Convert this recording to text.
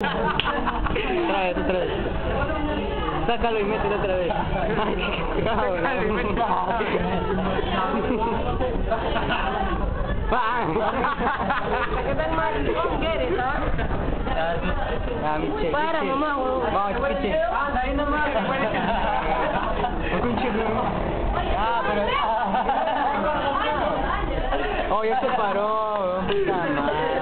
Otra vez. Sácalo y mételo otra vez. Sácalo y mételo. ¿Qué tal, Mari? ¿Cómo quieres, sabes? Miche. Para, mamá, huevón. Vamos, Miche. Ahí nomás. Pero... Oh, ya se paró. Puta madre.